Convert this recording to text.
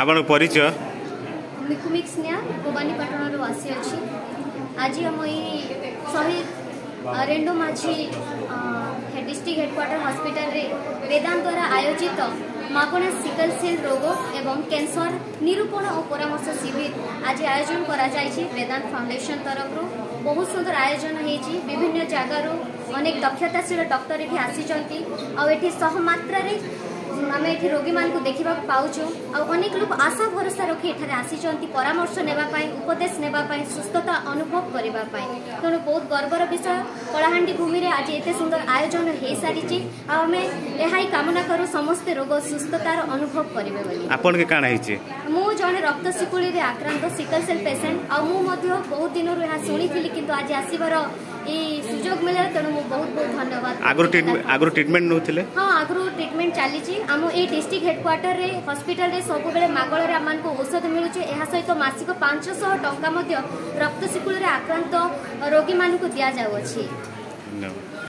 आपण परिचय मिकुमिक स्नेहा भवानीपाटण आसी अच्छी आज आम शहीद रेणु माझी डिस्ट्रिक्ट हेडक्वार्टर हॉस्पिटल रे वेदांत द्वारा आयोजित मागणा सिकल सेल रोग एवं कैंसर निरूपण और परामर्श शिविर आज आयोजन करा वेदांत फाउंडेशन तरफ बहुत सुंदर आयोजन होती विभिन्न जगार अनेक दक्षताशील डॉक्टर ये आसी सह मात्रा आम ये रोगी मान देखा पाचु अनेक लोग आशा भरोसा रखी एठारे आसी परामर्श नेबाई उपदेश नेबाई सुस्थता अनुभव करने तेणु बहुत गर्वर विषय कलाहांडी भूमि में आज एत सुंदर आयोजन हो सारी आम यह कामना करूँ समस्ते रोग सुस्थतार अनुभव करेंगे। मु जड़े रक्त शिकुड़ी में आक्रांत सिकल सेल पेसेंट बहुत दिन शुणी कि आज आसबार सुजोग मिले तेणु बहुत बहुत धन्यवाद। आगु ट्रीटमेंट नौथिले हाँ आगु ट्रीटमेंट चली आम ये डिस्ट्रिक्ट हेडक्वार्टर रे हॉस्पिटल रे सब बेले मागणारे आमको औषध मिलूँ सहित मासिक 500 टंका रक्त शिकुड़ी आक्रांत रोगी मानक दि जाऊँगी।